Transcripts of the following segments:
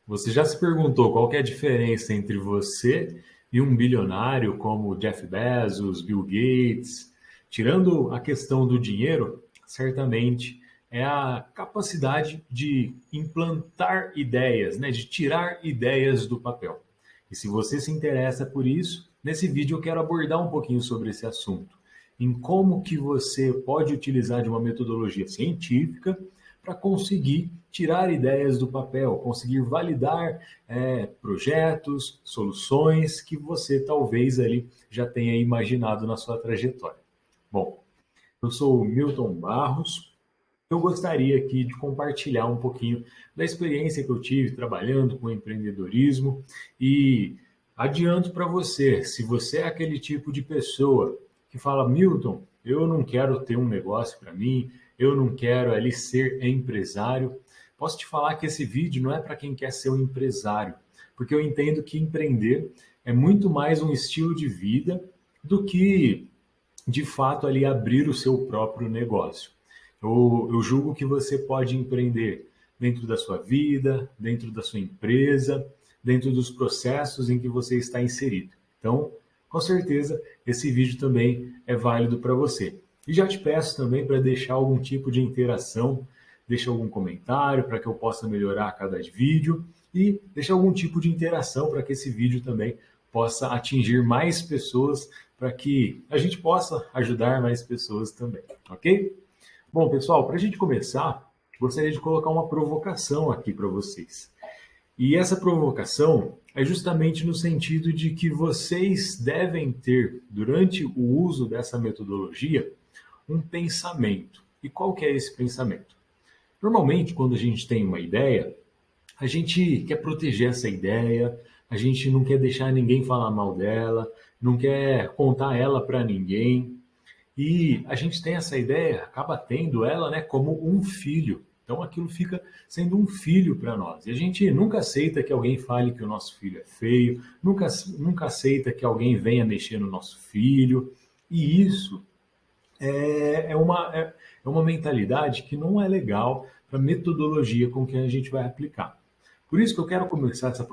Você já se perguntou qual que é a diferença entre você e um bilionário como Jeff Bezos, Bill Gates? Tirando a questão do dinheiro, certamente é a capacidade de implantar ideias, né? De tirar ideias do papel. E se você se interessa por isso, nesse vídeo eu quero abordar um pouquinho sobre esse assunto, em como que você pode utilizar de uma metodologia científica para conseguir tirar ideias do papel, conseguir validar projetos, soluções que você talvez ali já tenha imaginado na sua trajetória. Bom, eu sou o Milton Barros. Eu gostaria aqui de compartilhar um pouquinho da experiência que eu tive trabalhando com empreendedorismo e adianto para você, se você é aquele tipo de pessoa que fala, Milton, eu não quero ter um negócio para mim, eu não quero ali ser empresário, posso te falar que esse vídeo não é para quem quer ser um empresário, porque eu entendo que empreender é muito mais um estilo de vida do que de fato ali abrir o seu próprio negócio. Eu julgo que você pode empreender dentro da sua vida, dentro da sua empresa, dentro dos processos em que você está inserido. Então, com certeza, esse vídeo também é válido para você. E já te peço também para deixar algum tipo de interação, deixa algum comentário para que eu possa melhorar a cada vídeo e deixa algum tipo de interação para que esse vídeo também possa atingir mais pessoas, para que a gente possa ajudar mais pessoas também, ok? Bom, pessoal, para a gente começar, gostaria de colocar uma provocação aqui para vocês. E essa provocação é justamente no sentido de que vocês devem ter, durante o uso dessa metodologia, um pensamento. E qual que é esse pensamento? Normalmente, quando a gente tem uma ideia, a gente quer proteger essa ideia, a gente não quer deixar ninguém falar mal dela, não quer contar ela para ninguém. E a gente tem essa ideia, acaba tendo ela, né, como um filho. Então aquilo fica sendo um filho para nós. E a gente nunca aceita que alguém fale que o nosso filho é feio, nunca aceita que alguém venha mexer no nosso filho. E isso é uma mentalidade que não é legal para a metodologia com que a gente vai aplicar. Por isso que eu quero começar essa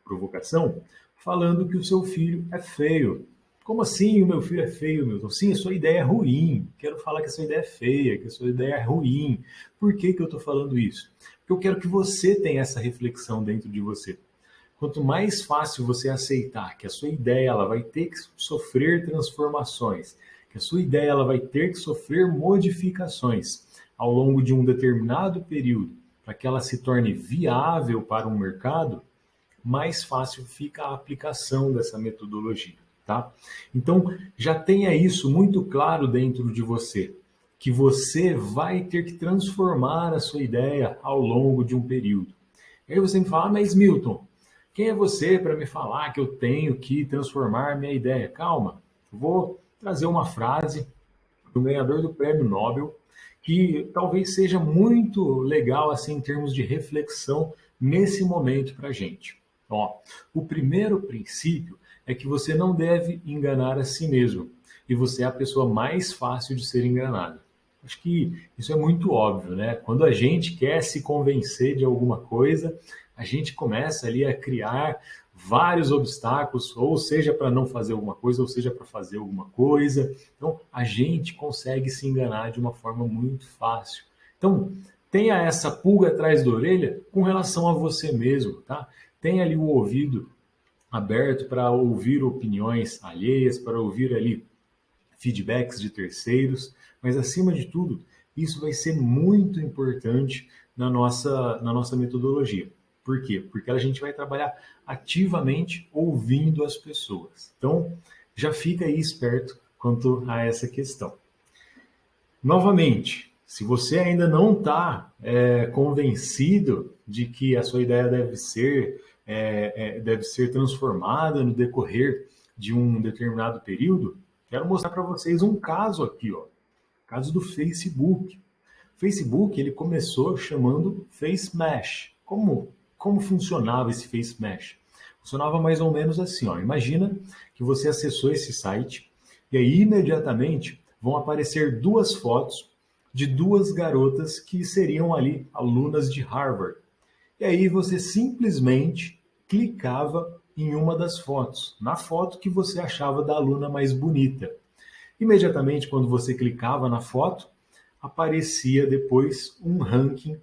provocação falando que o seu filho é feio. Como assim o meu filho é feio, Milton? Sim, a sua ideia é ruim. Quero falar que a sua ideia é feia, que a sua ideia é ruim. Por que eu estou falando isso? Porque eu quero que você tenha essa reflexão dentro de você. Quanto mais fácil você aceitar que a sua ideia ela vai ter que sofrer transformações, que a sua ideia ela vai ter que sofrer modificações ao longo de um determinado período, para que ela se torne viável para um mercado, mais fácil fica a aplicação dessa metodologia, tá? Então, já tenha isso muito claro dentro de você, que você vai ter que transformar a sua ideia ao longo de um período. E aí você me fala, mas Milton, quem é você para me falar que eu tenho que transformar minha ideia? Calma, eu vou trazer uma frase do ganhador do Prêmio Nobel que talvez seja muito legal assim em termos de reflexão nesse momento para a gente. Ó, o primeiro princípio é que você não deve enganar a si mesmo e você é a pessoa mais fácil de ser enganada. Acho que isso é muito óbvio, né? Quando a gente quer se convencer de alguma coisa, a gente começa ali a criar vários obstáculos, ou seja para não fazer alguma coisa, ou seja para fazer alguma coisa. Então, a gente consegue se enganar de uma forma muito fácil. Então, tenha essa pulga atrás da orelha com relação a você mesmo, tá? Tenha ali o ouvido aberto para ouvir opiniões alheias, para ouvir ali feedbacks de terceiros, mas acima de tudo, isso vai ser muito importante na nossa metodologia. Por quê? Porque a gente vai trabalhar ativamente ouvindo as pessoas. Então, já fica aí esperto quanto a essa questão. Novamente, se você ainda não está convencido de que a sua ideia deve ser transformada no decorrer de um determinado período, quero mostrar para vocês um caso aqui, ó, caso do Facebook. O Facebook ele começou chamando Face Mesh. Como funcionava esse Face Mesh? Funcionava mais ou menos assim, ó. Imagina que você acessou esse site e aí imediatamente vão aparecer duas fotos de duas garotas que seriam ali alunas de Harvard. E aí você simplesmente clicava em uma das fotos, na foto que você achava da aluna mais bonita. Imediatamente, quando você clicava na foto, aparecia depois um ranking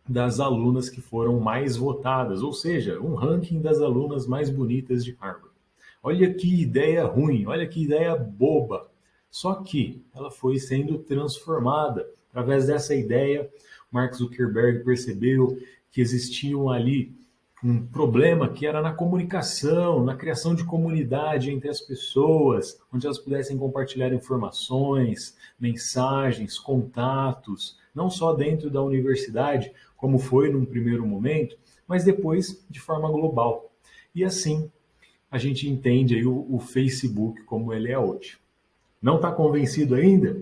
das alunas que foram mais votadas, ou seja, um ranking das alunas mais bonitas de Harvard. Olha que ideia ruim, olha que ideia boba. Só que ela foi sendo transformada. Através dessa ideia, Mark Zuckerberg percebeu que existiam ali um problema que era na comunicação, na criação de comunidade entre as pessoas, onde elas pudessem compartilhar informações, mensagens, contatos, não só dentro da universidade, como foi num primeiro momento, mas depois de forma global. E assim a gente entende aí o Facebook como ele é hoje. Não está convencido ainda?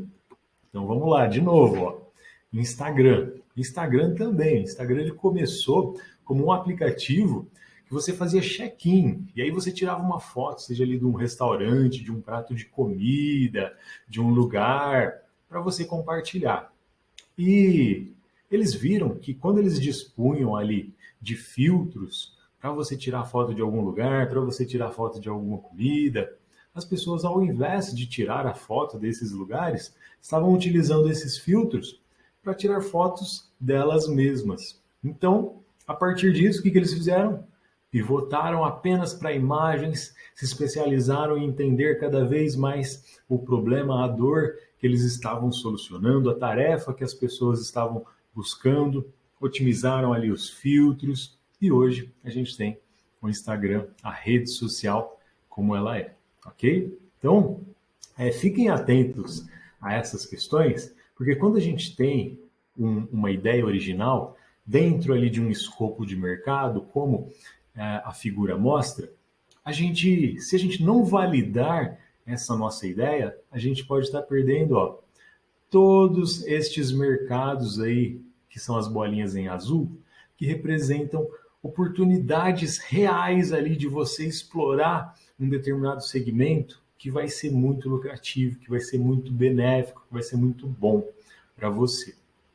Então vamos lá, de novo, ó. Instagram. Instagram também. Instagram ele começou como um aplicativo que você fazia check-in e aí você tirava uma foto, seja ali de um restaurante, de um prato de comida, de um lugar, para você compartilhar. E eles viram que quando eles dispunham ali de filtros para você tirar foto de algum lugar, para você tirar foto de alguma comida, as pessoas, ao invés de tirar a foto desses lugares, estavam utilizando esses filtros para tirar fotos delas mesmas. Então, a partir disso, o que eles fizeram? Pivotaram apenas para imagens, se especializaram em entender cada vez mais o problema, a dor que eles estavam solucionando, a tarefa que as pessoas estavam buscando, otimizaram ali os filtros e hoje a gente tem o Instagram, a rede social como ela é, ok? Então, fiquem atentos a essas questões, porque quando a gente tem uma ideia original dentro ali de um escopo de mercado, como a figura mostra, se a gente não validar essa nossa ideia, a gente pode estar perdendo, ó, todos estes mercados aí, que são as bolinhas em azul, que representam oportunidades reais ali de você explorar um determinado segmento que vai ser muito lucrativo, que vai ser muito benéfico, que vai ser muito bom para você.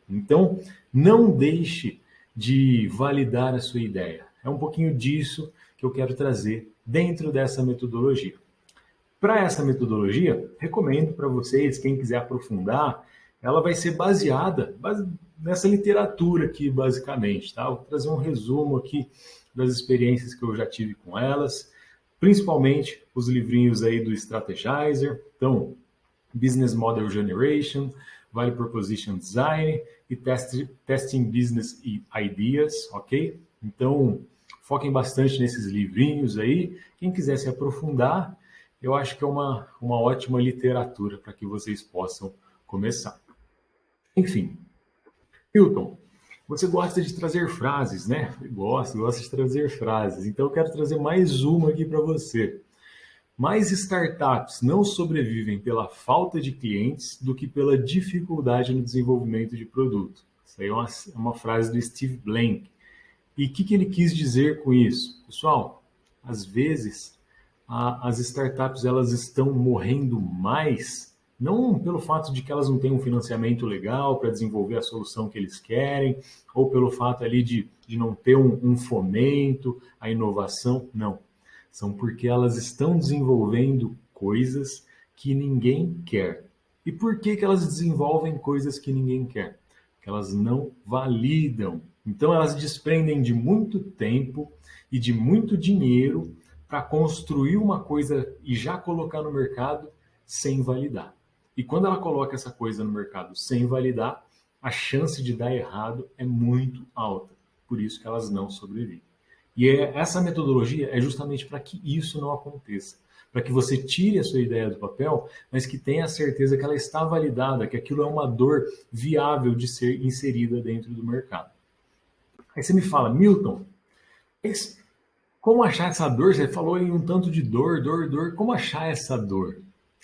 Então, não deixe de validar a sua ideia. É um pouquinho disso que eu quero trazer dentro dessa metodologia. Para essa metodologia, recomendo para vocês, quem quiser aprofundar, ela vai ser baseada nessa literatura aqui, basicamente. Tá? Vou trazer um resumo aqui das experiências que eu já tive com elas, principalmente os livrinhos aí do Strategizer, então, Business Model Generation, Value Proposition Design e Testing Business Ideas, ok? Então, foquem bastante nesses livrinhos aí. Quem quiser se aprofundar, eu acho que é uma ótima literatura para que vocês possam começar. Enfim, Hilton, você gosta de trazer frases, né? Gosta de trazer frases. Então, eu quero trazer mais uma aqui para você. Mais startups não sobrevivem pela falta de clientes do que pela dificuldade no desenvolvimento de produto. Isso aí é uma frase do Steve Blank. E o que ele quis dizer com isso? Pessoal, às vezes as startups elas estão morrendo mais, não pelo fato de que elas não têm um financiamento legal para desenvolver a solução que eles querem, ou pelo fato ali de não ter um fomento à inovação, não. São porque elas estão desenvolvendo coisas que ninguém quer. E por que elas desenvolvem coisas que ninguém quer? Porque elas não validam. Então elas desprendem de muito tempo e de muito dinheiro para construir uma coisa e já colocar no mercado sem validar. E quando ela coloca essa coisa no mercado sem validar, a chance de dar errado é muito alta. Por isso que elas não sobrevivem. E essa metodologia é justamente para que isso não aconteça. Para que você tire a sua ideia do papel, mas que tenha a certeza que ela está validada, que aquilo é uma dor viável de ser inserida dentro do mercado. Aí você me fala, Milton, como achar essa dor? Você falou em um tanto de dor. Como achar essa dor?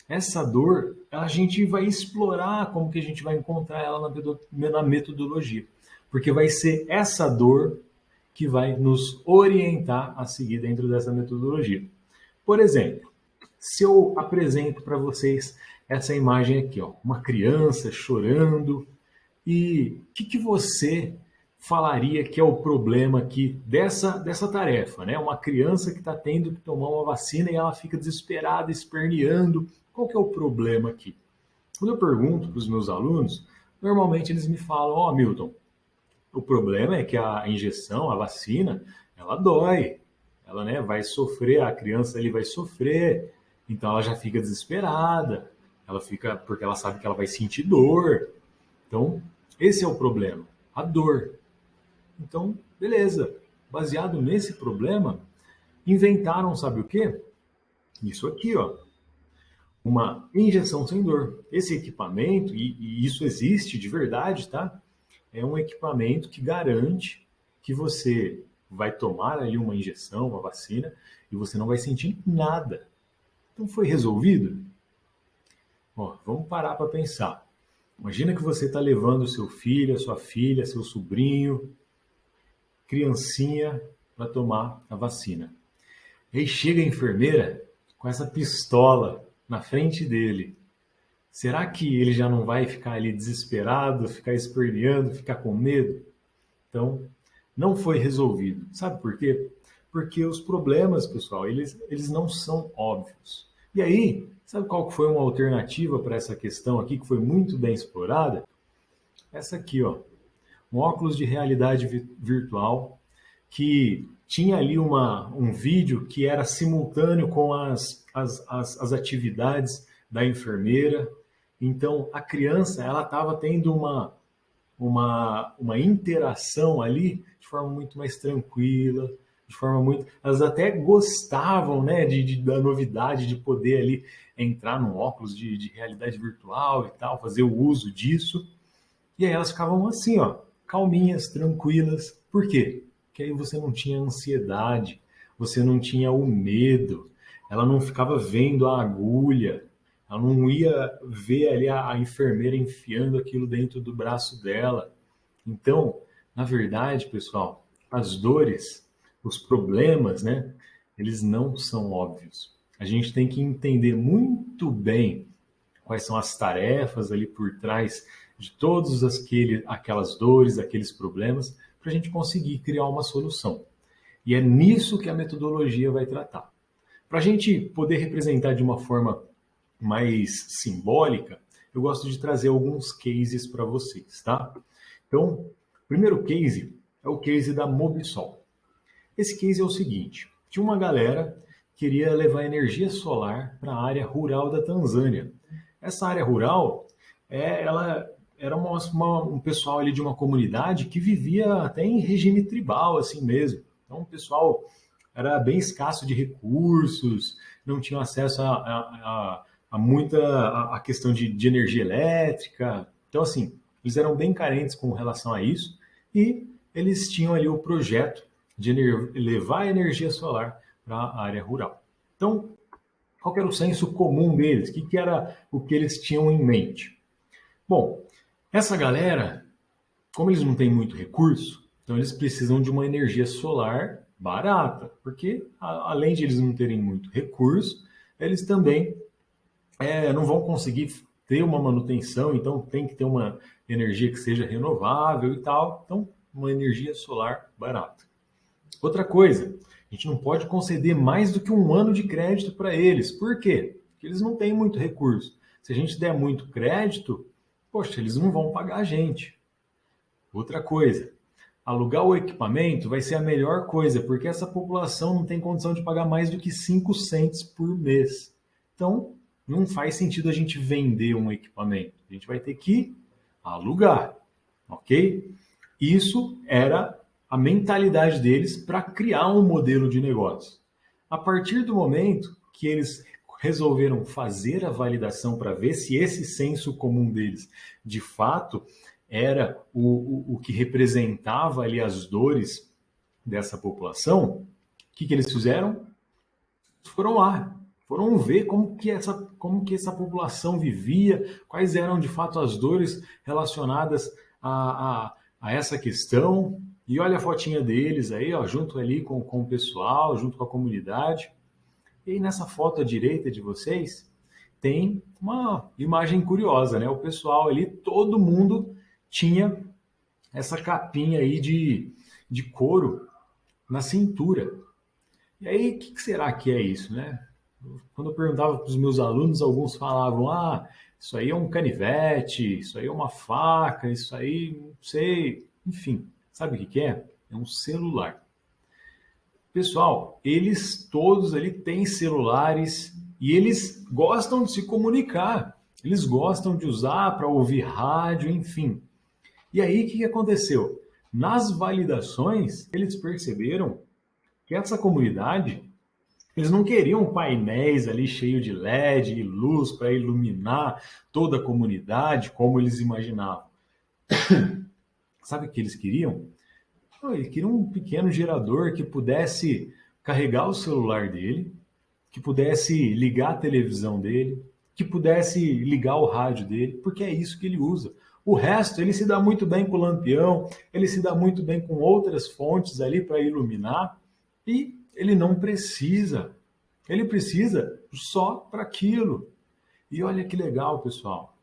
Essa dor, a gente vai explorar como que a gente vai encontrar ela na metodologia. Porque vai ser essa dor que vai nos orientar a seguir dentro dessa metodologia. Por exemplo, se eu apresento para vocês essa imagem aqui, ó, uma criança chorando, e o que você falaria que é o problema aqui dessa tarefa, né? Uma criança que está tendo que tomar uma vacina e ela fica desesperada, esperneando. Qual que é o problema aqui? Quando eu pergunto para os meus alunos, normalmente eles me falam, ó, Milton, o problema é que a injeção, a vacina, ela dói. Ela, né, vai sofrer, a criança ali vai sofrer, então ela já fica desesperada. Ela fica porque ela sabe que ela vai sentir dor. Então, esse é o problema, a dor. Então, beleza. Baseado nesse problema, inventaram, sabe o quê? Isso aqui, ó, uma injeção sem dor. Esse equipamento, e isso existe de verdade, tá? É um equipamento que garante que você vai tomar ali uma injeção, uma vacina, e você não vai sentir nada. Então foi resolvido? Ó, vamos parar para pensar. Imagina que você está levando seu filho, a sua filha, seu sobrinho, criancinha, para tomar a vacina. E aí chega a enfermeira com essa pistola na frente dele. Será que ele já não vai ficar ali desesperado, ficar esperneando, ficar com medo? Então, não foi resolvido. Sabe por quê? Porque os problemas, pessoal, eles não são óbvios. E aí, sabe qual foi uma alternativa para essa questão aqui, que foi muito bem explorada? Essa aqui, ó. Um óculos de realidade virtual que tinha ali um vídeo que era simultâneo com as atividades da enfermeira. Então, a criança ela estava tendo uma interação ali de forma muito mais tranquila, de forma muito. Elas até gostavam, né, da novidade de poder ali entrar num óculos de realidade virtual e tal, fazer o uso disso. E aí elas ficavam assim, ó, calminhas, tranquilas. Por quê? Porque aí você não tinha ansiedade, você não tinha o medo, ela não ficava vendo a agulha, ela não ia ver ali a enfermeira enfiando aquilo dentro do braço dela. Então, na verdade, pessoal, as dores, os problemas, né, eles não são óbvios. A gente tem que entender muito bem quais são as tarefas ali por trás de todas aquelas dores, aqueles problemas, para a gente conseguir criar uma solução. E é nisso que a metodologia vai tratar. Para a gente poder representar de uma forma mais simbólica, eu gosto de trazer alguns cases para vocês, tá? Então, o primeiro case é o case da Mobisol. Esse case é o seguinte: tinha uma galera que queria levar energia solar para a área rural da Tanzânia. Essa área rural, ela era um pessoal ali de uma comunidade que vivia até em regime tribal, assim mesmo. Então, o pessoal era bem escasso de recursos, não tinha acesso a muita a questão de energia elétrica. Então, assim, eles eram bem carentes com relação a isso e eles tinham ali o projeto de levar a energia solar para a área rural. Então, qual era o senso comum deles? O que era o que eles tinham em mente? Bom, essa galera, como eles não têm muito recurso, então eles precisam de uma energia solar barata, porque além de eles não terem muito recurso, eles também não vão conseguir ter uma manutenção, então tem que ter uma energia que seja renovável e tal, então uma energia solar barata. Outra coisa, a gente não pode conceder mais do que 1 ano de crédito para eles. Por quê? Porque eles não têm muito recurso. Se a gente der muito crédito, poxa, eles não vão pagar a gente. Outra coisa, alugar o equipamento vai ser a melhor coisa, porque essa população não tem condição de pagar mais do que 5 cents por mês. Então, não faz sentido a gente vender um equipamento. A gente vai ter que alugar, ok? Isso era a mentalidade deles para criar um modelo de negócio. A partir do momento que eles resolveram fazer a validação para ver se esse senso comum deles de fato era o que representava ali as dores dessa população, o que eles fizeram? Foram lá, foram ver como que essa população vivia, quais eram de fato as dores relacionadas a essa questão. E olha a fotinha deles aí, ó, junto ali com o pessoal, junto com a comunidade. E aí nessa foto à direita de vocês tem uma imagem curiosa, né? O pessoal ali, todo mundo tinha essa capinha aí de couro na cintura. E aí, o que será que é isso, né? Quando eu perguntava para os meus alunos, alguns falavam, isso aí é um canivete, isso aí é uma faca, isso aí, não sei. Enfim, sabe o que é? É um celular. Pessoal, eles todos ali têm celulares e eles gostam de se comunicar. Eles gostam de usar para ouvir rádio, enfim. E aí, o que aconteceu? Nas validações, eles perceberam que essa comunidade, eles não queriam painéis ali cheios de LED e luz para iluminar toda a comunidade como eles imaginavam. Sabe o que eles queriam? Eles queriam um pequeno gerador que pudesse carregar o celular dele, que pudesse ligar a televisão dele, que pudesse ligar o rádio dele, porque é isso que ele usa. O resto, ele se dá muito bem com o lampião, ele se dá muito bem com outras fontes ali para iluminar, e ele não precisa. Ele precisa só para aquilo. E olha que legal, pessoal.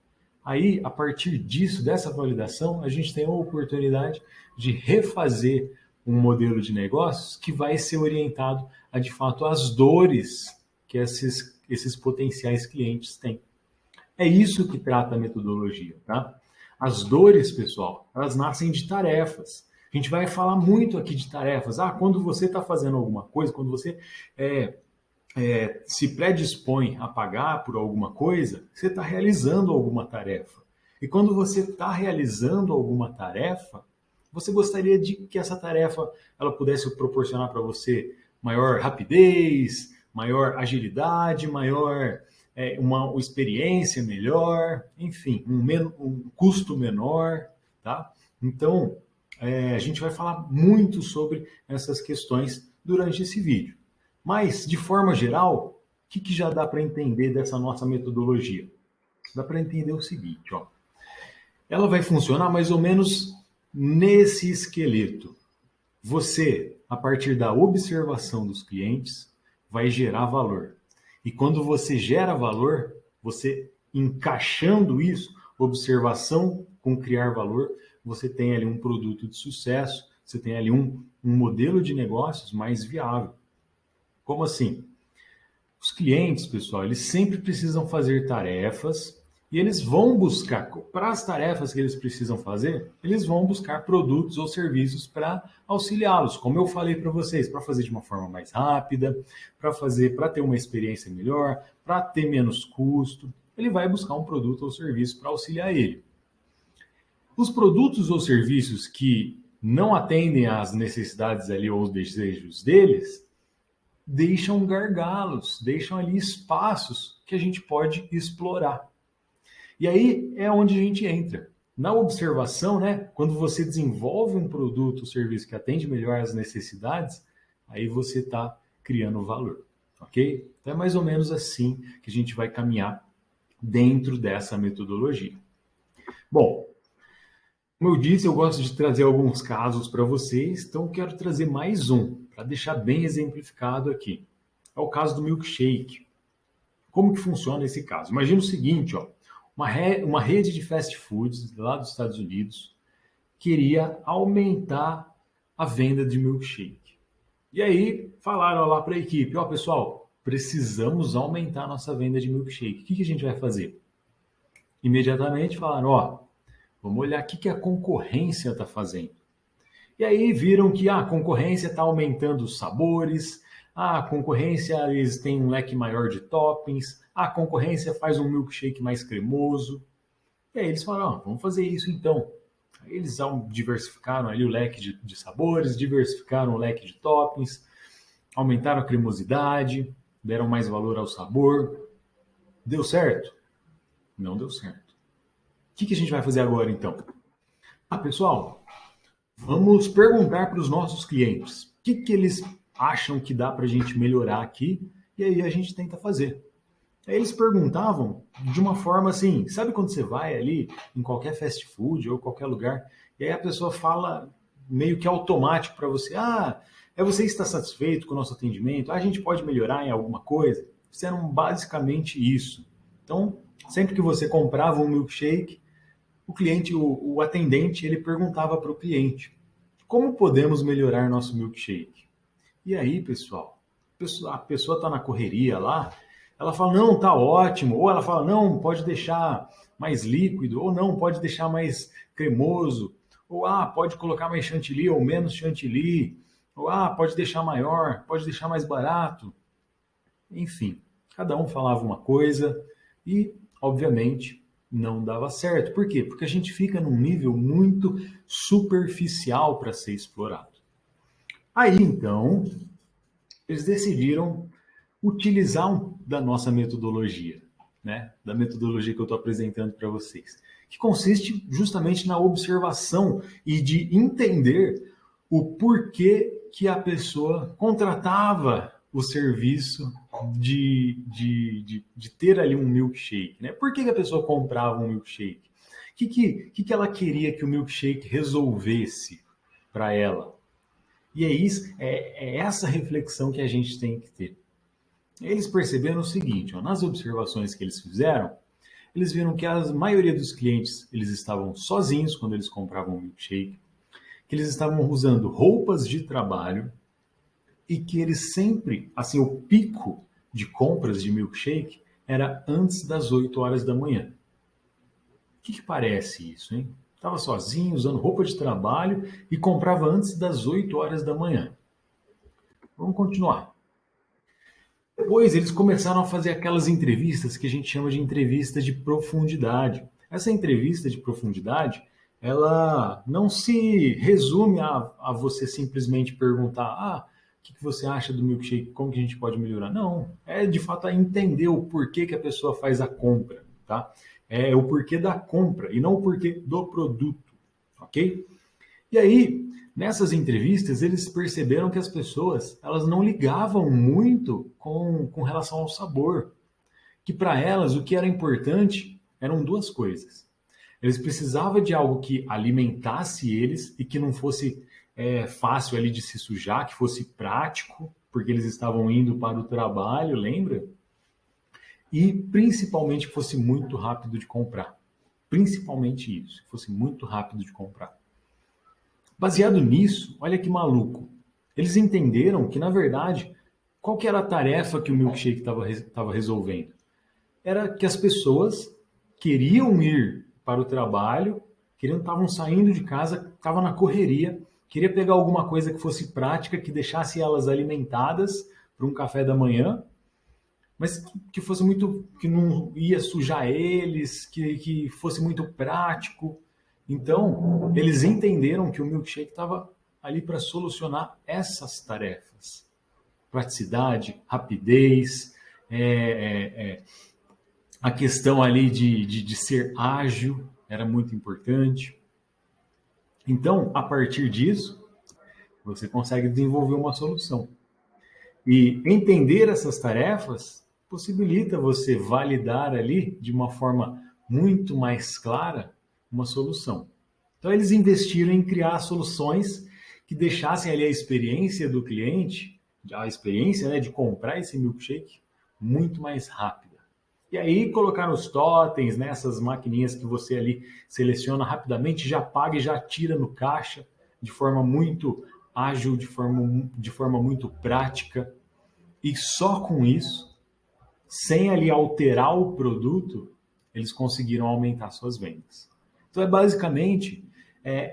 Aí, a partir disso, dessa validação, a gente tem a oportunidade de refazer um modelo de negócios que vai ser orientado a, de fato, as dores que esses potenciais clientes têm. É isso que trata a metodologia, tá? As dores, pessoal, elas nascem de tarefas. A gente vai falar muito aqui de tarefas. Quando você está fazendo alguma coisa, quando você se predispõe a pagar por alguma coisa, você está realizando alguma tarefa. E quando você está realizando alguma tarefa, você gostaria de que essa tarefa ela pudesse proporcionar para você maior rapidez, maior agilidade, maior uma experiência melhor, enfim, um custo menor, tá? Então, a gente vai falar muito sobre essas questões durante esse vídeo. Mas, de forma geral, o que já dá para entender dessa nossa metodologia? Dá para entender o seguinte, ó. Ela vai funcionar mais ou menos nesse esqueleto. Você, a partir da observação dos clientes, vai gerar valor. E quando você gera valor, você encaixando isso, observação com criar valor, você tem ali um produto de sucesso, você tem ali um modelo de negócios mais viável. Como assim? Os clientes, pessoal, eles sempre precisam fazer tarefas e eles vão buscar, para as tarefas que eles precisam fazer, eles vão buscar produtos ou serviços para auxiliá-los, como eu falei para vocês, para fazer de uma forma mais rápida, para ter uma experiência melhor, para ter menos custo. Ele vai buscar um produto ou serviço para auxiliar ele. Os produtos ou serviços que não atendem às necessidades ali ou os desejos deles, deixam gargalos, deixam ali espaços que a gente pode explorar. E aí é onde a gente entra. Na observação, né, quando você desenvolve um produto ou serviço que atende melhor às necessidades, aí você está criando valor, ok? Então é mais ou menos assim que a gente vai caminhar dentro dessa metodologia. Bom, como eu disse, eu gosto de trazer alguns casos para vocês, então eu quero trazer mais um, para deixar bem exemplificado aqui. É o caso do milkshake. Como que funciona esse caso? Imagina o seguinte, ó, uma rede de fast foods lá dos Estados Unidos queria aumentar a venda de milkshake. E aí falaram lá para a equipe, ó pessoal, precisamos aumentar a nossa venda de milkshake. O que a gente vai fazer? Imediatamente falaram, ó, vamos olhar o que a concorrência está fazendo. E aí viram que a concorrência está aumentando os sabores, a concorrência eles têm um leque maior de toppings, a concorrência faz um milkshake mais cremoso. E aí eles falaram, vamos fazer isso então. Aí eles diversificaram ali o leque de sabores, diversificaram o leque de toppings, aumentaram a cremosidade, deram mais valor ao sabor. Deu certo? Não deu certo. O que a gente vai fazer agora então? Pessoal, vamos perguntar para os nossos clientes o que eles acham que dá para a gente melhorar aqui e aí a gente tenta fazer. Aí eles perguntavam de uma forma assim, sabe quando você vai ali em qualquer fast food ou qualquer lugar e aí a pessoa fala meio que automático para você, você está satisfeito com o nosso atendimento? A gente pode melhorar em alguma coisa? Fizeram basicamente isso. Então, sempre que você comprava um milkshake, o atendente, ele perguntava para o cliente: como podemos melhorar nosso milkshake? E aí, pessoal, a pessoa está na correria lá, ela fala, não, tá ótimo, ou ela fala, não, pode deixar mais líquido, ou não, pode deixar mais cremoso, ou pode colocar mais chantilly ou menos chantilly, ou pode deixar maior, pode deixar mais barato. Enfim, cada um falava uma coisa e, obviamente, não dava certo. Por quê? Porque a gente fica num nível muito superficial para ser explorado. Aí, então, eles decidiram utilizar da nossa metodologia, né? Da metodologia que eu estou apresentando para vocês, que consiste justamente na observação e de entender o porquê que a pessoa contratava o serviço de ter ali um milkshake, né? Por que a pessoa comprava um milkshake? O que ela queria que o milkshake resolvesse para ela? E é essa reflexão que a gente tem que ter. Eles perceberam o seguinte, nas observações que eles fizeram, eles viram que a maioria dos clientes eles estavam sozinhos quando eles compravam um milkshake, que eles estavam usando roupas de trabalho e que eles sempre, assim, o pico de compras de milkshake era antes das 8 horas da manhã. O que parece isso, hein? Estava sozinho, usando roupa de trabalho e comprava antes das 8 horas da manhã. Vamos continuar. Depois eles começaram a fazer aquelas entrevistas que a gente chama de entrevista de profundidade. Essa entrevista de profundidade, ela não se resume a você simplesmente perguntar: o que você acha do milkshake? Como que a gente pode melhorar? Não, é de fato entender o porquê que a pessoa faz a compra, tá? É o porquê da compra e não o porquê do produto, ok? E aí, nessas entrevistas, eles perceberam que as pessoas elas não ligavam muito com relação ao sabor. Que para elas o que era importante eram duas coisas. Eles precisavam de algo que alimentasse eles e que não fosse fácil ali de se sujar, que fosse prático, porque eles estavam indo para o trabalho, lembra? E principalmente que fosse muito rápido de comprar. Principalmente isso, que fosse muito rápido de comprar. Baseado nisso, olha que maluco. Eles entenderam que, na verdade, qual que era a tarefa que o milkshake estava resolvendo? Era que as pessoas queriam ir para o trabalho, estavam saindo de casa, estavam na correria, queria pegar alguma coisa que fosse prática, que deixasse elas alimentadas para um café da manhã, mas que fosse muito, que não ia sujar eles, que fosse muito prático. Então, eles entenderam que o milkshake estava ali para solucionar essas tarefas. Praticidade, rapidez, a questão ali de ser ágil era muito importante. Então, a partir disso, você consegue desenvolver uma solução. E entender essas tarefas possibilita você validar ali de uma forma muito mais clara uma solução. Então eles investiram em criar soluções que deixassem ali a experiência do cliente, a experiência, né, de comprar esse milkshake muito mais rápida. E aí colocaram os totens, né, essas maquininhas que você ali seleciona rapidamente, já paga e já tira no caixa de forma muito ágil, de forma muito prática. E só com isso, sem ali alterar o produto, eles conseguiram aumentar suas vendas. Então é basicamente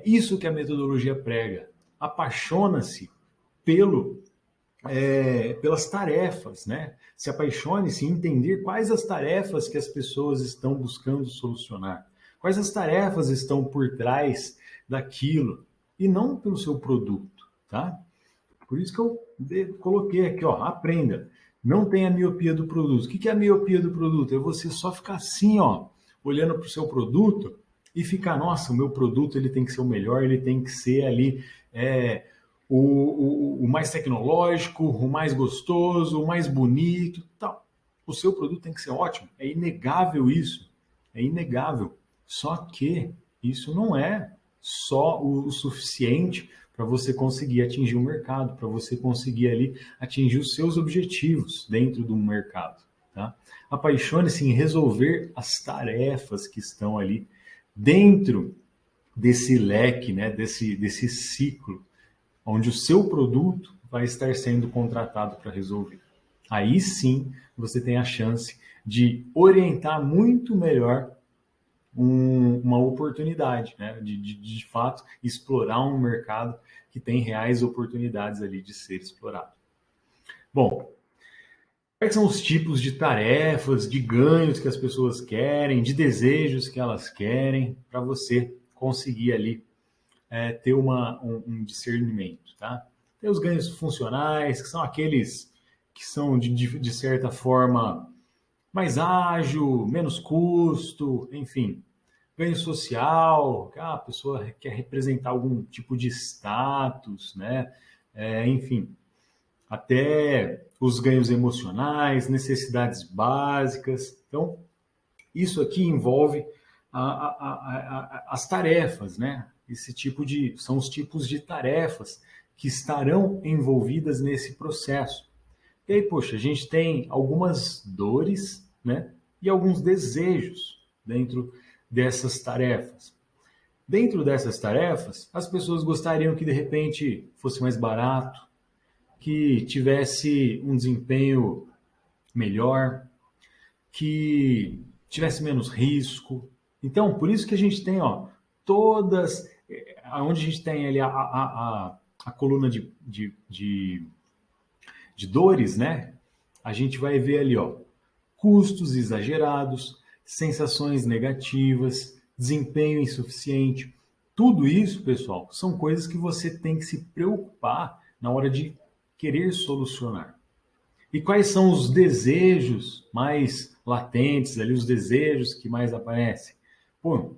isso que a metodologia prega. Apaixona-se pelas tarefas, né? Se apaixone-se em entender quais as tarefas que as pessoas estão buscando solucionar, quais as tarefas estão por trás daquilo, e não pelo seu produto, tá? Por isso que eu coloquei aqui, ó, aprenda. Não tenha miopia do produto. O que é a miopia do produto? É você só ficar assim, ó, olhando para o seu produto e ficar, nossa, o meu produto ele tem que ser o melhor, ele tem que ser ali o mais tecnológico, o mais gostoso, o mais bonito, tal. O seu produto tem que ser ótimo. É inegável isso. É inegável. Só que isso não é só o suficiente para você conseguir atingir o mercado, para você conseguir ali atingir os seus objetivos dentro do mercado. Tá? Apaixone-se em resolver as tarefas que estão ali dentro desse leque, né, desse ciclo, onde o seu produto vai estar sendo contratado para resolver. Aí sim você tem a chance de orientar muito melhor uma oportunidade, né? De fato explorar um mercado que tem reais oportunidades ali de ser explorado. Bom, quais são os tipos de tarefas, de ganhos que as pessoas querem, de desejos que elas querem, para você conseguir ali ter um discernimento, tá? Tem os ganhos funcionais, que são aqueles que são, de certa forma, mais ágil, menos custo, enfim. Ganho social, que a pessoa quer representar algum tipo de status, né? Enfim, até os ganhos emocionais, necessidades básicas. Então, isso aqui envolve as tarefas, né? São os tipos de tarefas que estarão envolvidas nesse processo. E aí, poxa, a gente tem algumas dores, né? E alguns desejos dentro dessas tarefas. Dentro dessas tarefas, as pessoas gostariam que de repente fosse mais barato, que tivesse um desempenho melhor, que tivesse menos risco. Então, por isso que a gente tem, ó, todas, onde a gente tem ali a coluna de dores, né? A gente vai ver ali, ó, custos exagerados, sensações negativas, desempenho insuficiente. Tudo isso, pessoal, são coisas que você tem que se preocupar na hora de querer solucionar. E quais são os desejos mais latentes ali, os desejos que mais aparecem? Pô, a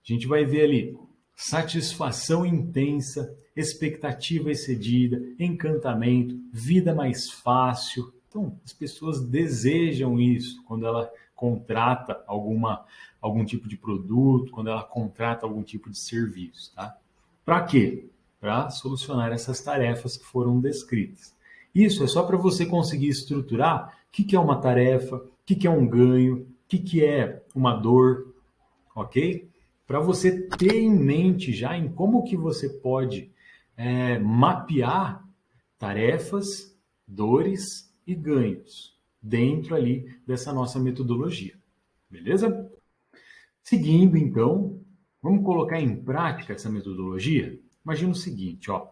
gente vai ver ali satisfação intensa, expectativa excedida, encantamento, vida mais fácil. Então, as pessoas desejam isso quando ela contrata algum tipo de produto, quando ela contrata algum tipo de serviço, tá? Para quê? Para solucionar essas tarefas que foram descritas. Isso é só para você conseguir estruturar o que é uma tarefa, o que é um ganho, o que é uma dor, ok? Para você ter em mente já em como que você pode mapear tarefas, dores e ganhos dentro ali dessa nossa metodologia, beleza? Seguindo então, vamos colocar em prática essa metodologia? Imagina o seguinte, ó.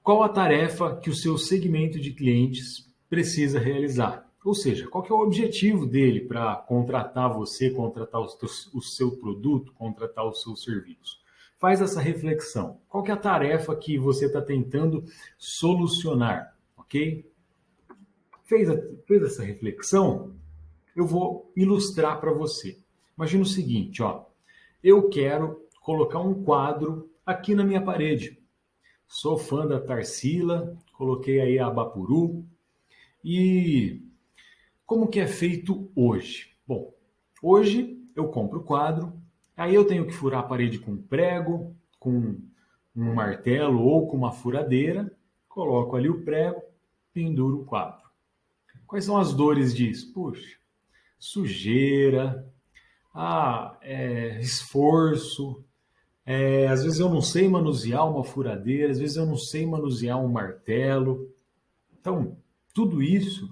Qual a tarefa que o seu segmento de clientes precisa realizar? Ou seja, qual que é o objetivo dele para contratar você, contratar o seu produto, contratar o seu serviço? Faz essa reflexão. Qual que é a tarefa que você está tentando solucionar? Ok? Fez essa reflexão? Eu vou ilustrar para você. Imagina o seguinte, ó. Eu quero colocar um quadro aqui na minha parede. Sou fã da Tarsila, coloquei aí a Bapuru. E como que é feito hoje? Bom, hoje eu compro o quadro, aí eu tenho que furar a parede com prego, com um martelo ou com uma furadeira, coloco ali o prego, penduro o quadro. Quais são as dores disso? Puxa, sujeira, esforço, às vezes eu não sei manusear uma furadeira, às vezes eu não sei manusear um martelo. Então, tudo isso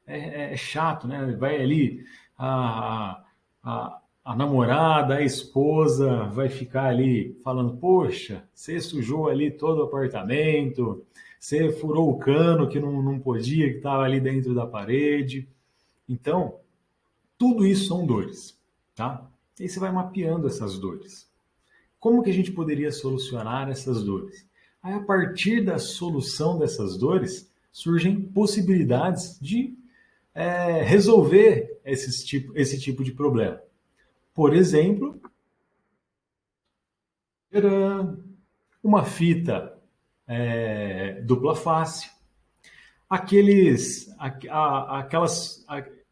é chato, né? Vai ali, a, a namorada, a esposa vai ficar ali falando: Poxa, você sujou ali todo o apartamento, você furou o cano que não podia, que estava ali dentro da parede. Então, tudo isso são dores, tá? E aí você vai mapeando essas dores. Como que a gente poderia solucionar essas dores? Aí, a partir da solução dessas dores, surgem possibilidades de resolver esse tipo de problema. Por exemplo, uma fita dupla face, aquelas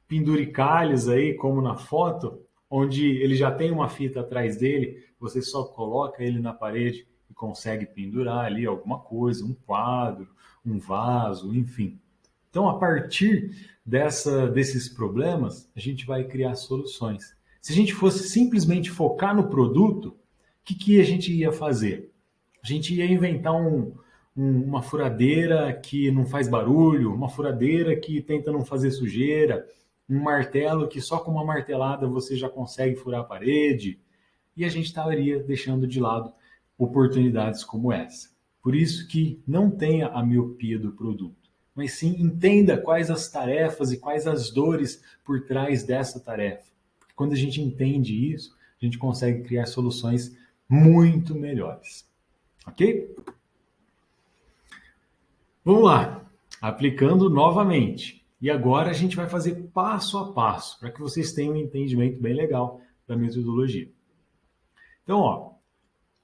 penduricalhos aí, como na foto, onde ele já tem uma fita atrás dele, você só coloca ele na parede e consegue pendurar ali alguma coisa, um quadro, um vaso, enfim. Então, a partir desses problemas, a gente vai criar soluções. Se a gente fosse simplesmente focar no produto, o que a gente ia fazer? A gente ia inventar uma furadeira que não faz barulho, uma furadeira que tenta não fazer sujeira, um martelo que só com uma martelada você já consegue furar a parede, e a gente estaria deixando de lado oportunidades como essa. Por isso que não tenha a miopia do produto, mas sim entenda quais as tarefas e quais as dores por trás dessa tarefa. Porque quando a gente entende isso, a gente consegue criar soluções muito melhores. Ok? Vamos lá, aplicando novamente. E agora a gente vai fazer passo a passo, para que vocês tenham um entendimento bem legal da metodologia. Então, ó,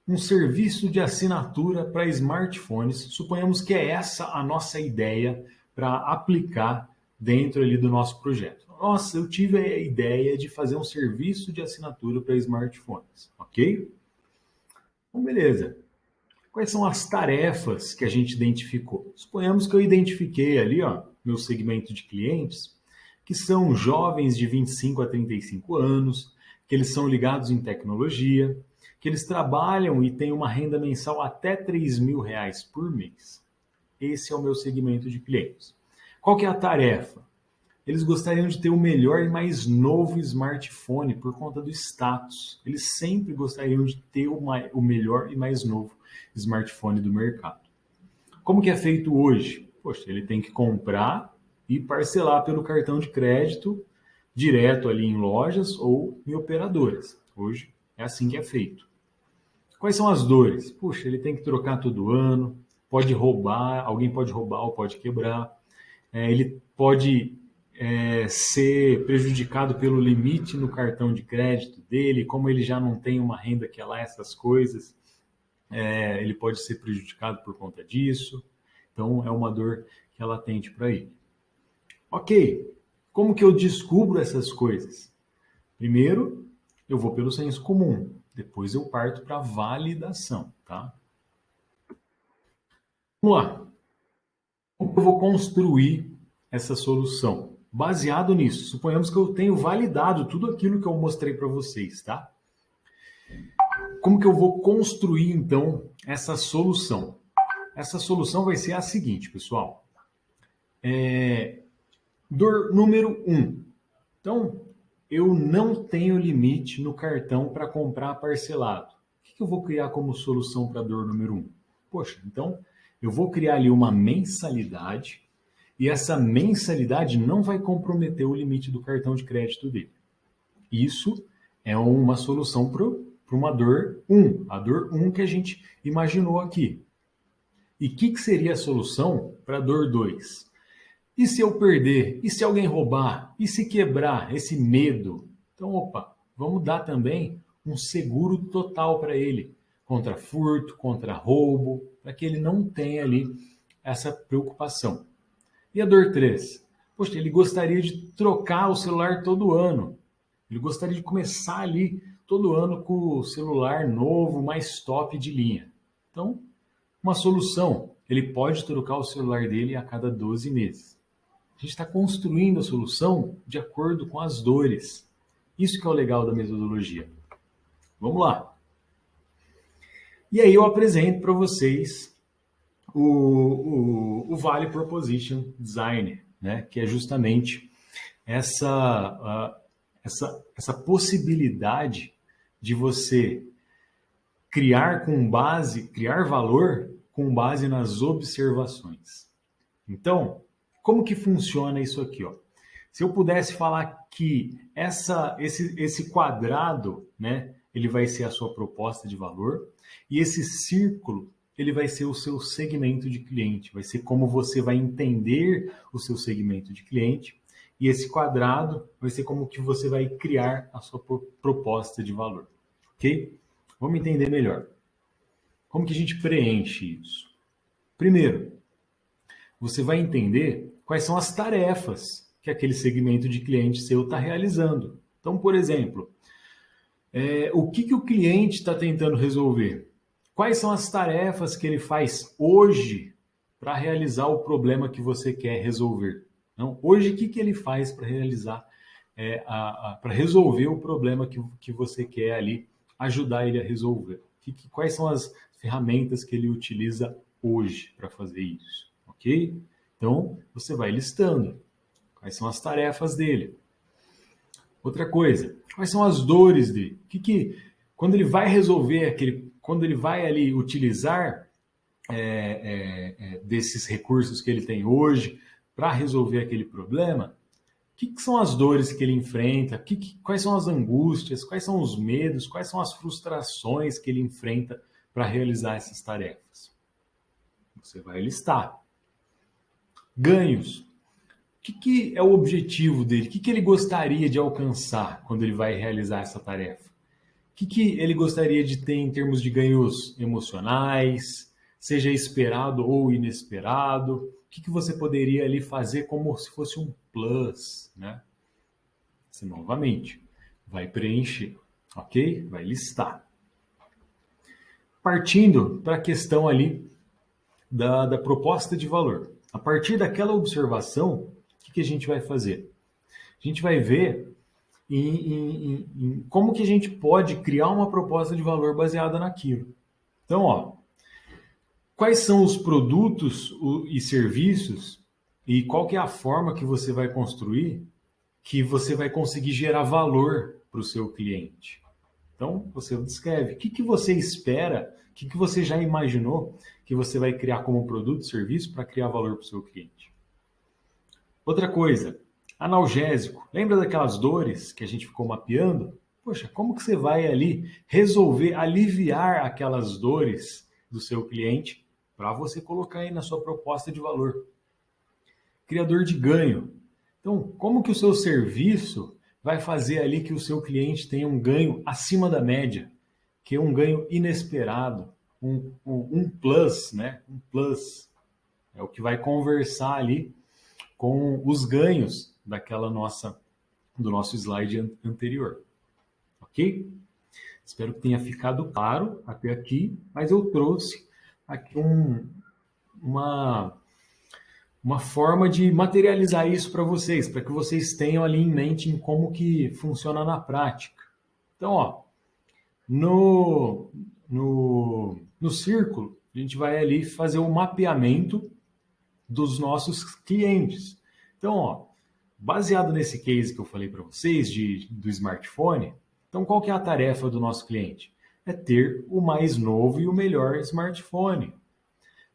um serviço de assinatura para smartphones, suponhamos que é essa a nossa ideia para aplicar dentro ali do nosso projeto. Nossa, eu tive a ideia de fazer um serviço de assinatura para smartphones, ok? Então, beleza. Quais são as tarefas que a gente identificou? Suponhamos que eu identifiquei ali, ó, meu segmento de clientes, que são jovens de 25 a 35 anos, que eles são ligados em tecnologia, que eles trabalham e têm uma renda mensal até R$ 3.000 por mês. Esse é o meu segmento de clientes. Qual que é a tarefa? Eles gostariam de ter o melhor e mais novo smartphone por conta do status. Eles sempre gostariam de ter o melhor e mais novo smartphone do mercado. Como que é feito hoje? Poxa, ele tem que comprar e parcelar pelo cartão de crédito direto ali em lojas ou em operadoras. Hoje é assim que é feito. Quais são as dores? Puxa, ele tem que trocar todo ano, pode roubar, alguém pode roubar ou pode quebrar. Ele pode ser prejudicado pelo limite no cartão de crédito dele, como ele já não tem uma renda que é lá essas coisas, ele pode ser prejudicado por conta disso. Então, é uma dor que é latente para ele. Ok, como que eu descubro essas coisas? Primeiro, eu vou pelo senso comum. Depois eu parto para a validação, tá? Vamos lá. Como eu vou construir essa solução? Baseado nisso, suponhamos que eu tenho validado tudo aquilo que eu mostrei para vocês, tá? Como que eu vou construir, então, essa solução? Essa solução vai ser a seguinte, pessoal. Dor número 1. Então, eu não tenho limite no cartão para comprar parcelado. O que eu vou criar como solução para a dor número 1? Poxa, então eu vou criar ali uma mensalidade e essa mensalidade não vai comprometer o limite do cartão de crédito dele. Isso é uma solução para uma dor 1, a dor 1 que a gente imaginou aqui. E o que seria a solução para a dor 2? E se eu perder? E se alguém roubar? E se quebrar? Esse medo. Então, opa, vamos dar também um seguro total para ele, contra furto, contra roubo, para que ele não tenha ali essa preocupação. E a dor 3? Poxa, ele gostaria de trocar o celular todo ano. Ele gostaria de começar ali todo ano com o celular novo, mais top de linha. Então, uma solução, ele pode trocar o celular dele a cada 12 meses. A gente está construindo a solução de acordo com as dores. Isso que é o legal da metodologia. Vamos lá. E aí eu apresento para vocês o Value Proposition Design, né? Que é justamente essa possibilidade de você criar valor com base nas observações. Então, como que funciona isso aqui, ó? Se eu pudesse falar que esse quadrado, né, ele vai ser a sua proposta de valor e esse círculo, ele vai ser o seu segmento de cliente, vai ser como você vai entender o seu segmento de cliente e esse quadrado vai ser como que você vai criar a sua proposta de valor, ok? Vamos entender melhor. Como que a gente preenche isso? Primeiro, você vai entender quais são as tarefas que aquele segmento de cliente seu está realizando. Então, por exemplo, o que o cliente está tentando resolver? Quais são as tarefas que ele faz hoje para realizar o problema que você quer resolver? Então, hoje, o que ele faz para realizar para resolver o problema que você quer ali ajudar ele a resolver. Quais são as ferramentas que ele utiliza hoje para fazer isso, ok? Então, você vai listando quais são as tarefas dele. Outra coisa, quais são as dores dele? Quando ele vai resolver quando ele vai ali utilizar desses recursos que ele tem hoje para resolver aquele problema, o que são as dores que ele enfrenta? Quais são as angústias? Quais são os medos? Quais são as frustrações que ele enfrenta para realizar essas tarefas? Você vai listar. Ganhos. O que é o objetivo dele? O que ele gostaria de alcançar quando ele vai realizar essa tarefa? O que ele gostaria de ter em termos de ganhos emocionais, seja esperado ou inesperado? O que você poderia ali fazer como se fosse um plus, né? Você novamente vai preencher, ok? Vai listar. Partindo para a questão ali da proposta de valor. A partir daquela observação, o que a gente vai fazer? A gente vai ver em como que a gente pode criar uma proposta de valor baseada naquilo. Então, ó, quais são os produtos e serviços e qual que é a forma que você vai construir que você vai conseguir gerar valor para o seu cliente? Então, você descreve o que você espera, o que você já imaginou que você vai criar como produto e serviço para criar valor para o seu cliente. Outra coisa, analgésico. Lembra daquelas dores que a gente ficou mapeando? Poxa, como que você vai ali resolver, aliviar aquelas dores do seu cliente para você colocar aí na sua proposta de valor? Criador de ganho. Então, como que o seu serviço vai fazer ali que o seu cliente tenha um ganho acima da média, que é um ganho inesperado, um plus, né? Um plus. É o que vai conversar ali com os ganhos do nosso slide anterior. Ok? Espero que tenha ficado claro até aqui, mas eu trouxe aqui uma forma de materializar isso para vocês, para que vocês tenham ali em mente em como que funciona na prática. Então, ó, no círculo, a gente vai ali fazer o mapeamento dos nossos clientes. Então, ó, baseado nesse case que eu falei para vocês do smartphone, então qual que é a tarefa do nosso cliente? É ter o mais novo e o melhor smartphone.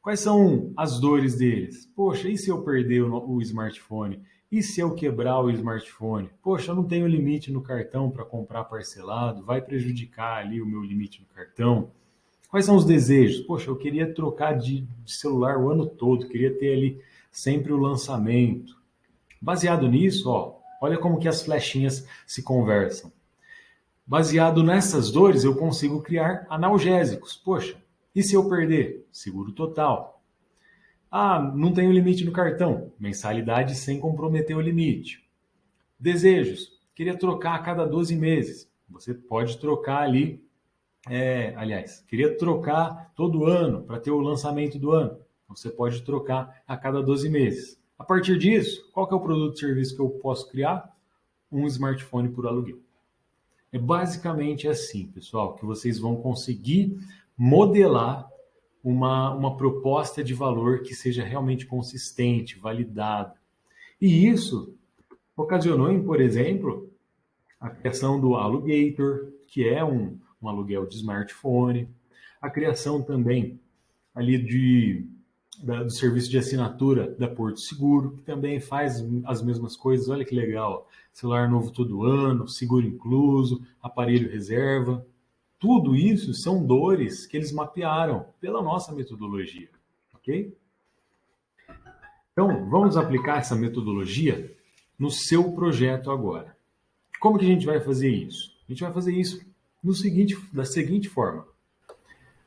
Quais são as dores deles? Poxa, e se eu perder o smartphone? E se eu quebrar o smartphone? Poxa, eu não tenho limite no cartão para comprar parcelado, vai prejudicar ali o meu limite no cartão. Quais são os desejos? Poxa, eu queria trocar de celular o ano todo, queria ter ali sempre o lançamento. Baseado nisso, ó, olha como que as flechinhas se conversam. Baseado nessas dores, eu consigo criar analgésicos. Poxa, e se eu perder? Seguro total. Ah, não tenho limite no cartão. Mensalidade sem comprometer o limite. Desejos. Queria trocar a cada 12 meses. Você pode trocar ali. Queria trocar todo ano para ter o lançamento do ano. Você pode trocar a cada 12 meses. A partir disso, qual que é o produto e serviço que eu posso criar? Um smartphone por aluguel. É basicamente assim, pessoal, que vocês vão conseguir modelar uma proposta de valor que seja realmente consistente, validada. E isso ocasionou em, por exemplo, a criação do Alugator, que é um aluguel de smartphone, a criação também ali do serviço de assinatura da Porto Seguro, que também faz as mesmas coisas. Olha que legal, celular novo todo ano, seguro incluso, aparelho reserva. Tudo isso são dores que eles mapearam pela nossa metodologia, ok? Então, vamos aplicar essa metodologia no seu projeto agora. Como que a gente vai fazer isso? A gente vai fazer isso da seguinte forma.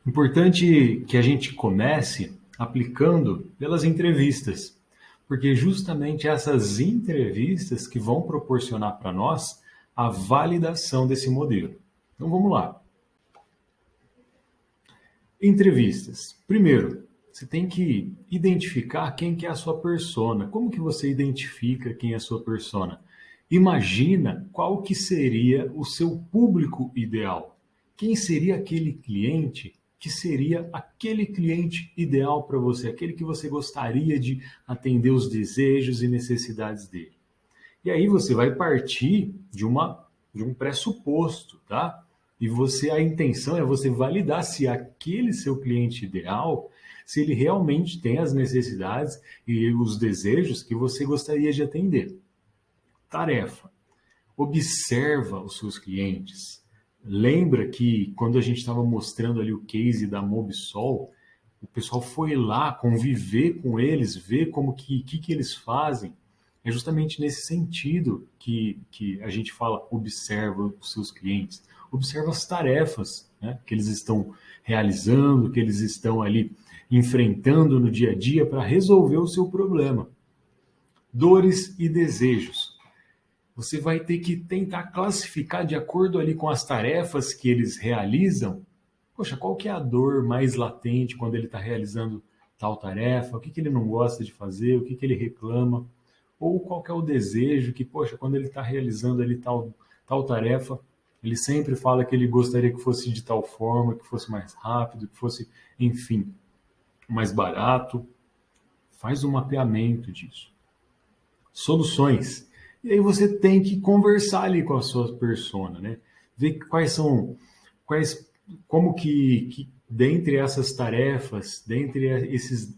Importante que a gente comece aplicando pelas entrevistas, porque justamente essas entrevistas que vão proporcionar para nós a validação desse modelo. Então, vamos lá. Entrevistas. Primeiro, você tem que identificar quem que é a sua persona. Como que você identifica quem é a sua persona? Imagina qual que seria o seu público ideal. Quem seria aquele cliente que seria aquele cliente ideal para você, aquele que você gostaria de atender os desejos e necessidades dele. E aí você vai partir de um pressuposto, tá? E a intenção é você validar se aquele seu cliente ideal, se ele realmente tem as necessidades e os desejos que você gostaria de atender. Tarefa: observa os seus clientes. Lembra que quando a gente estava mostrando ali o case da Mobisol, o pessoal foi lá conviver com eles, ver como que eles fazem. É justamente nesse sentido que a gente fala: observa os seus clientes, observa as tarefas, né, que eles estão realizando, que eles estão ali enfrentando no dia a dia para resolver o seu problema. Dores e desejos. Você vai ter que tentar classificar de acordo ali com as tarefas que eles realizam. Poxa, qual que é a dor mais latente quando ele está realizando tal tarefa? O que que ele não gosta de fazer? O que que ele reclama? Ou qual que é o desejo que, poxa, quando ele está realizando ali tal tarefa, ele sempre fala que ele gostaria que fosse de tal forma, que fosse mais rápido, que fosse, enfim, mais barato. Faz um mapeamento disso. Soluções. E aí você tem que conversar ali com a sua persona, né? Ver quais, como que dentre essas tarefas, dentre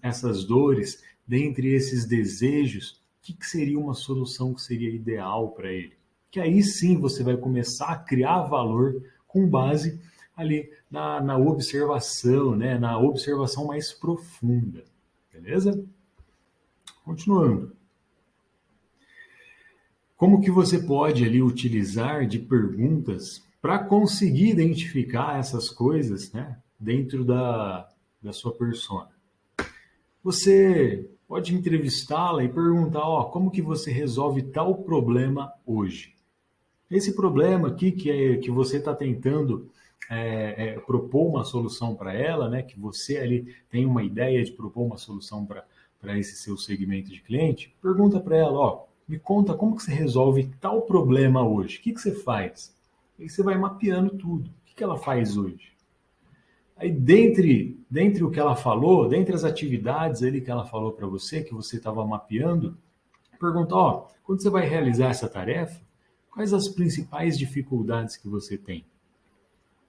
essas dores, dentre esses desejos, que seria uma solução que seria ideal para ele? Que aí sim você vai começar a criar valor com base ali na observação, né? Na observação mais profunda, beleza? Continuando. Como que você pode ali utilizar de perguntas para conseguir identificar essas coisas, né, dentro da sua persona? Você pode entrevistá-la e perguntar, ó, como que você resolve tal problema hoje? Esse problema aqui que você está tentando propor uma solução para ela, né, que você ali tem uma ideia de propor uma solução para esse seu segmento de cliente, pergunta para ela, ó, me conta como que você resolve tal problema hoje, o que você faz? Aí você vai mapeando tudo, o que ela faz hoje? Aí, dentre o que ela falou, dentre as atividades ali que ela falou para você, que você estava mapeando, pergunta, ó, quando você vai realizar essa tarefa, quais as principais dificuldades que você tem?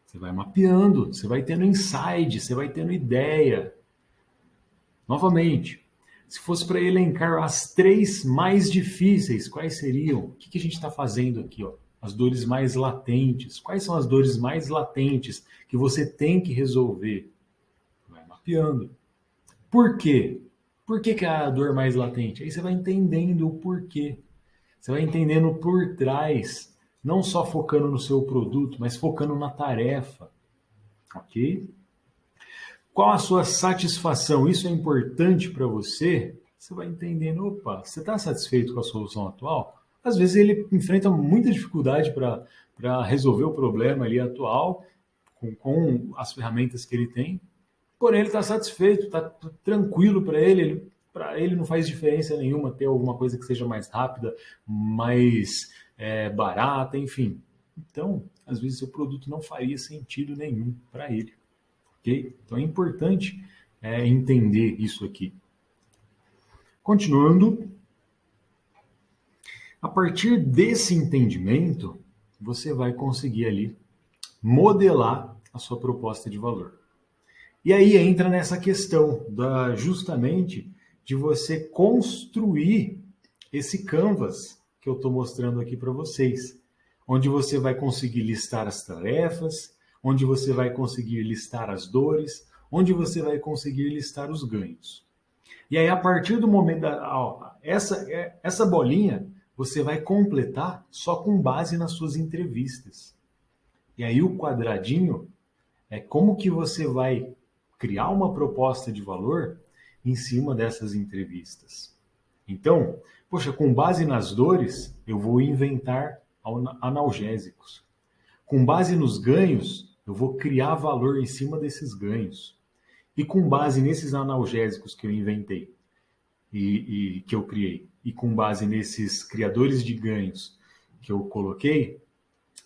Você vai mapeando, você vai tendo insight, você vai tendo ideia. Novamente, se fosse para elencar as 3 mais difíceis, quais seriam? O que a gente está fazendo aqui? Ó? As dores mais latentes. Quais são as dores mais latentes que você tem que resolver? Vai mapeando. Por quê? Por que é a dor mais latente? Aí você vai entendendo o porquê. Você vai entendendo por trás, não só focando no seu produto, mas focando na tarefa, ok? Qual a sua satisfação? Isso é importante para você? Você vai entendendo, opa, você está satisfeito com a solução atual? Às vezes ele enfrenta muita dificuldade para resolver o problema ali atual, com as ferramentas que ele tem, porém ele está satisfeito, está tranquilo para ele não faz diferença nenhuma ter alguma coisa que seja mais rápida, mais barata, enfim. Então, às vezes o produto não faria sentido nenhum para ele, ok? Então é importante entender isso aqui. Continuando, a partir desse entendimento, você vai conseguir ali modelar a sua proposta de valor. E aí entra nessa questão justamente de você construir esse canvas que eu estou mostrando aqui para vocês, onde você vai conseguir listar as tarefas, onde você vai conseguir listar as dores, onde você vai conseguir listar os ganhos. E aí, a partir do momento essa bolinha, você vai completar só com base nas suas entrevistas. E aí o quadradinho é como que você vai criar uma proposta de valor em cima dessas entrevistas. Então, poxa, com base nas dores, eu vou inventar analgésicos. Com base nos ganhos, eu vou criar valor em cima desses ganhos. E com base nesses analgésicos que eu inventei e que eu criei, e com base nesses criadores de ganhos que eu coloquei,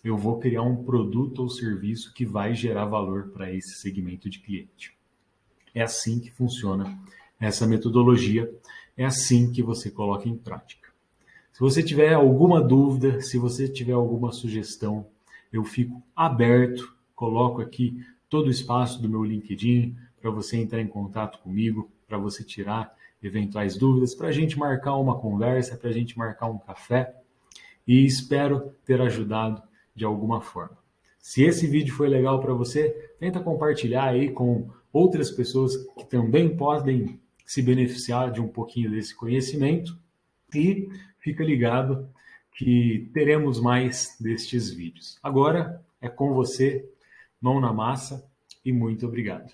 eu vou criar um produto ou serviço que vai gerar valor para esse segmento de cliente. É assim que funciona essa metodologia, é assim que você coloca em prática. Se você tiver alguma dúvida, se você tiver alguma sugestão, eu fico aberto, coloco aqui todo o espaço do meu LinkedIn para você entrar em contato comigo, para você tirar eventuais dúvidas, para a gente marcar uma conversa, para a gente marcar um café e espero ter ajudado de alguma forma. Se esse vídeo foi legal para você, tenta compartilhar aí com outras pessoas que também podem se beneficiar de um pouquinho desse conhecimento e fica ligado que teremos mais destes vídeos. Agora é com você, mão na massa e muito obrigado.